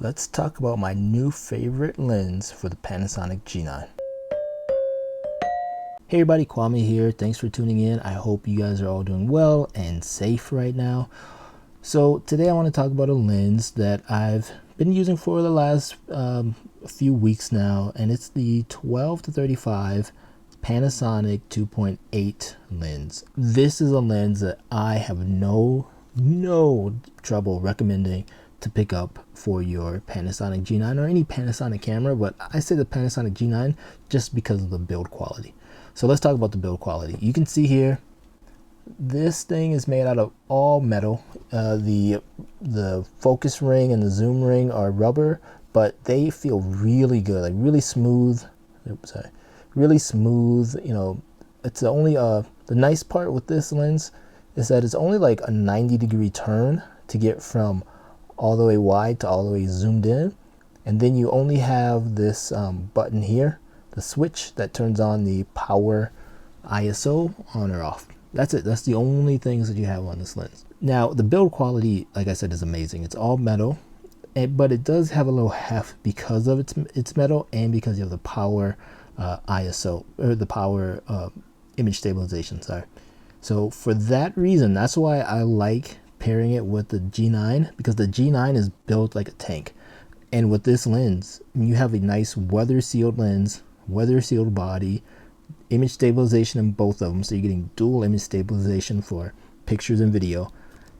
let's talk about my new favorite lens for the Panasonic G9. Hey everybody, Kwame here. Thanks for tuning in. I hope you guys are all doing well and safe right now. So today I want to talk about a lens that I've been using for the last few weeks now, and it's the 12-35 Panasonic 2.8 lens. This is a lens that I have no trouble recommending to pick up for your Panasonic G9 or any Panasonic camera, but I say the Panasonic G9 just because of the build quality. So let's talk about the build quality. You can see here, this thing is made out of all metal. The focus ring and the zoom ring are rubber, but they feel really good, like really smooth. Really smooth. You know, it's the only the nice part with this lens is that it's only like a 90-degree turn to get from all the way wide to all the way zoomed in, and then you only have this button here, the switch that turns on the power ISO on or off. That's it. That's the only things that you have on this lens. Now the build quality, like I said, is amazing. It's all metal, but it does have a little heft because of its metal and because you have the power ISO, or the power image stabilization, sorry. So for that reason, that's why I like pairing it with the G9, because the G9 is built like a tank. And with this lens, you have a nice weather sealed lens, weather sealed body, image stabilization in both of them, so you're getting dual image stabilization for pictures and video.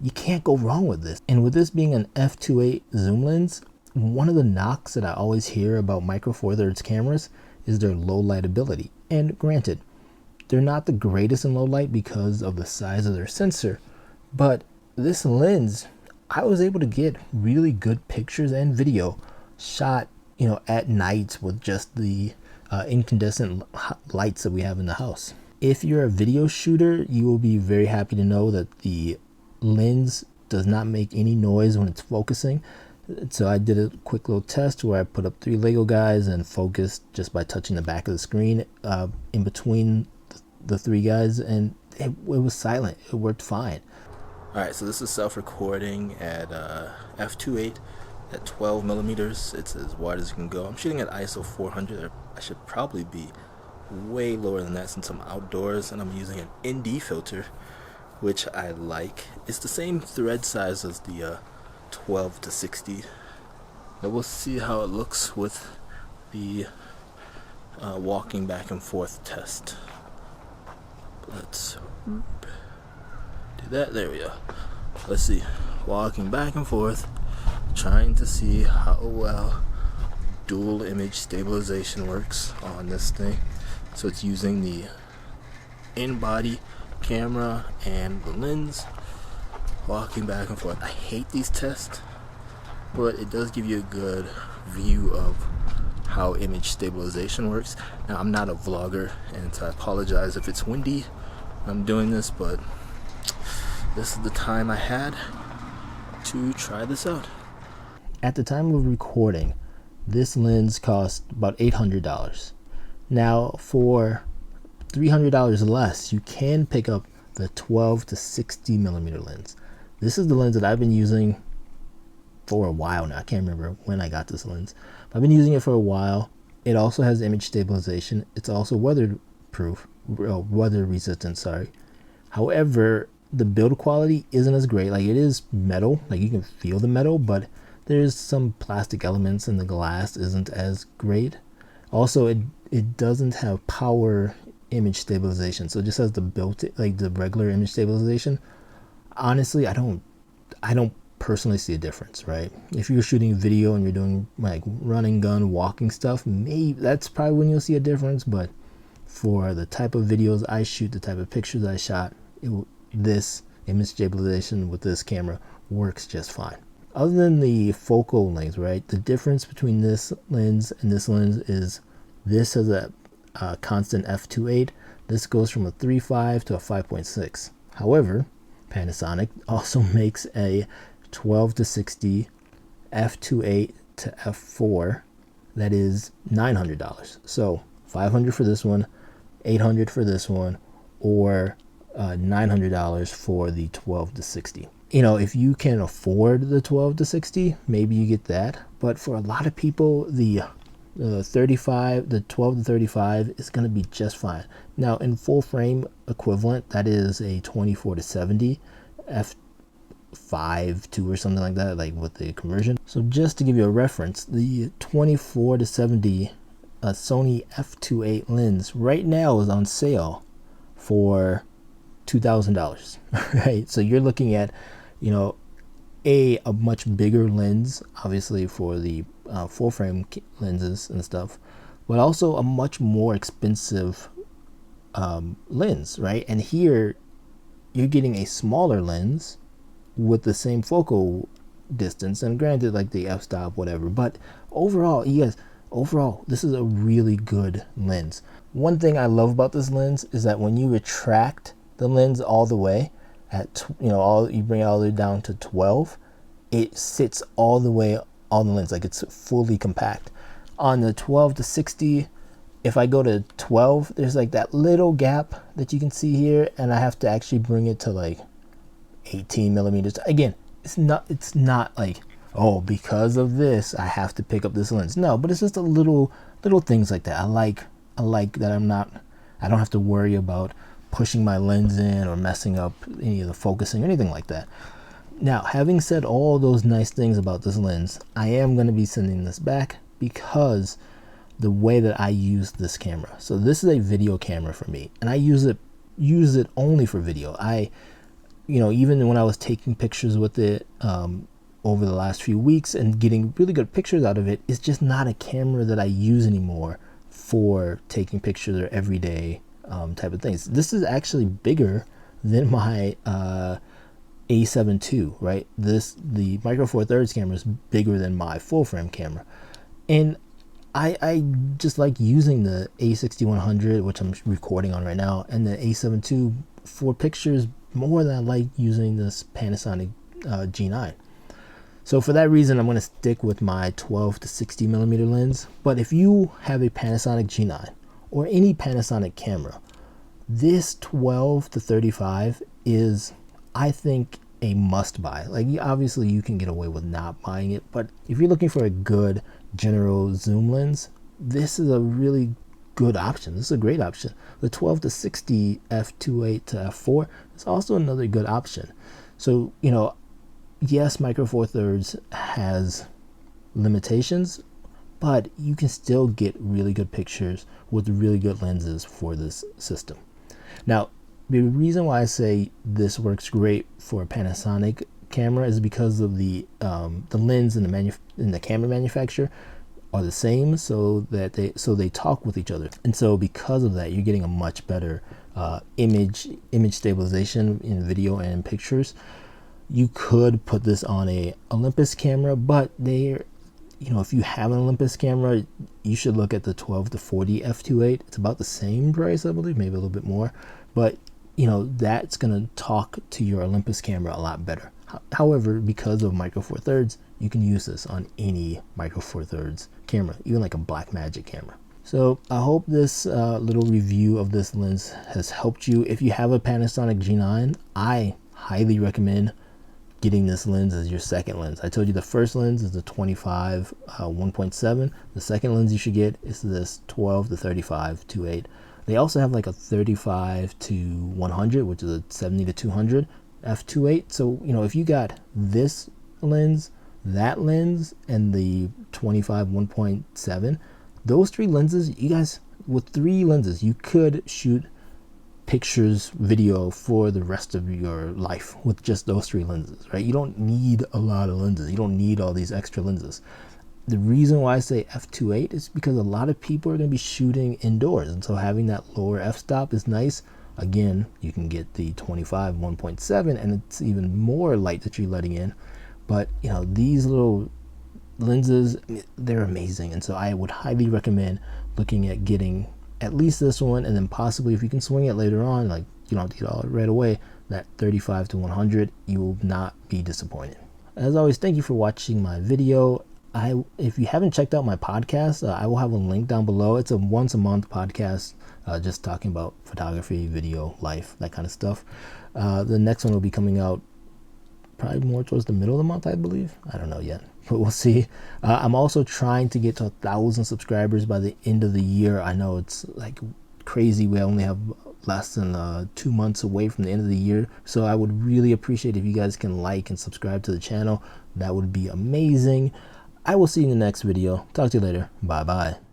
You can't go wrong with this. And with this being an f2.8 zoom lens, one of the knocks that I always hear about micro four thirds cameras is their low light ability. And granted, they're not the greatest in low light because of the size of their sensor, but this lens, I was able to get really good pictures and video shot, you know, at night with just the incandescent lights that we have in the house. If you're a video shooter, you will be very happy to know that the lens does not make any noise when it's focusing. So I did a quick little test where I put up 3 Lego guys and focused just by touching the back of the screen in between the 3 guys, and it was silent. It worked fine. Alright, so this is self-recording at f2.8 at 12 millimeters. It's as wide as it can go. I'm shooting at ISO 400. I should probably be way lower than that since I'm outdoors, and I'm using an ND filter, which I like. It's the same thread size as the 12-60. But we'll see how it looks with the walking back and forth test. Let's do that. There we go. Let's see. Walking back and forth, trying to see how well dual image stabilization works on this thing. So it's using the in-body camera and the lens, walking back and forth. I hate these tests, but it does give you a good view of how image stabilization works. Now, I'm not a vlogger, and so I apologize if it's windy I'm doing this, but this is the time I had to try this out. At the time of recording, this lens cost about $800. Now, for $300 less, you can pick up the 12-60 millimeter lens. This is the lens that I've been using for a while now. I can't remember when I got this lens, but I've been using it for a while. It also has image stabilization. It's also weatherproof, weather resistant, sorry. However, the build quality isn't as great. Like, it is metal, like you can feel the metal, but there's some plastic elements and the glass isn't as great. Also, it doesn't have power image stabilization, so it just has the built, like the regular image stabilization. Honestly, I don't personally see a difference, right? If you're shooting video and you're doing like running gun walking stuff, maybe that's probably when you'll see a difference. But for the type of videos I shoot, the type of pictures I shot, this image stabilization with this camera works just fine. Other than the focal length, right, the difference between this lens and this lens is this has a constant f2.8. This goes from a 3.5 to a 5.6. However, Panasonic also makes a 12-60 f2.8 to f4 that is $900. So $500 for this one, $800 for this one, or $900 for the 12-60. if you can afford the 12 to 60, maybe you get that. But for a lot of people, the 35, the 12 to 35 is going to be just fine. Now, in full frame equivalent, that is a 24 to 70 f2.8 or something like that, like with the conversion. So just to give you a reference, the 24 to 70 Sony f2.8 lens right now is on sale for $2,000, right? So you're looking at, a much bigger lens, obviously for the full frame lenses and stuff, but also a much more expensive lens, right? And here you're getting a smaller lens with the same focal distance, and granted, like the f-stop, whatever, but overall, this is a really good lens. One thing I love about this lens is that when you retract the lens all the way at you bring it all the way down to 12, it sits all the way on the lens, like it's fully compact. On the 12 to 60, if I go to 12, there's like that little gap that you can see here, and I have to actually bring it to like 18 millimeters. Again, it's not like, oh, because of this I have to pick up this lens. No, but it's just a little things like that. I like that I don't have to worry about pushing my lens in or messing up any of the focusing or anything like that. Now, having said all those nice things about this lens, I am going to be sending this back because the way that I use this camera. So this is a video camera for me, and I use it only for video. Even when I was taking pictures with it over the last few weeks and getting really good pictures out of it, it's just not a camera that I use anymore for taking pictures or everyday type of things. This is actually bigger than my A7 II, right? The Micro Four Thirds camera is bigger than my full frame camera, and I just like using the A6100, which I'm recording on right now, and the A7 II for pictures more than I like using this Panasonic G9. So for that reason, I'm going to stick with my 12 to 60 millimeter lens. But if you have a Panasonic G9 or any Panasonic camera, this 12 to 35 is, I think, a must buy. Like, obviously you can get away with not buying it, but if you're looking for a good general zoom lens, this is a really good option. This is a great option. The 12 to 60 f2.8 to f4 is also another good option. So, yes, Micro Four Thirds has limitations, but you can still get really good pictures with really good lenses for this system. Now, the reason why I say this works great for a Panasonic camera is because of the lens and the camera manufacturer are the same, so they talk with each other, and so because of that, you're getting a much better image stabilization in video and in pictures. You could put this on a Olympus camera, but if you have an Olympus camera, you should look at the 12 to 40 f2.8. It's about the same price, I believe, maybe a little bit more, but that's going to talk to your Olympus camera a lot better. However, because of Micro Four Thirds, you can use this on any Micro Four Thirds camera, even like a Blackmagic camera. So I hope this little review of this lens has helped you. If you have a Panasonic G9, I highly recommend getting this lens as your second lens. I told you the first lens is the 25 1.7. The second lens you should get is this 12 to 35 2.8. They also have like a 35 to 100, which is a 70 to 200 f2.8. So if you got this lens, that lens, and the 25 1.7, those three lenses, you guys, with three lenses, you could shoot pictures, video for the rest of your life with just those three lenses, right? You don't need a lot of lenses. You don't need all these extra lenses. The reason why I say f2.8 is because a lot of people are going to be shooting indoors, and so having that lower f-stop is nice. Again, you can get the 25 1.7, and it's even more light that you're letting in. But these little lenses, they're amazing, and so I would highly recommend looking at getting at least this one, and then possibly, if you can swing it later on, like you don't have to get all it right away, that 35 to 100, you will not be disappointed. As always, thank you for watching my video. If you haven't checked out my podcast, I will have a link down below. It's a once a month podcast, just talking about photography, video, life, that kind of stuff. The next one will be coming out probably more towards the middle of the month, I believe. I don't know yet, but we'll see. I'm also trying to get to 1,000 subscribers by the end of the year. I know it's like crazy. We only have less than 2 months away from the end of the year, so I would really appreciate if you guys can like and subscribe to the channel. That would be amazing. I will see you in the next video. Talk to you later. Bye bye.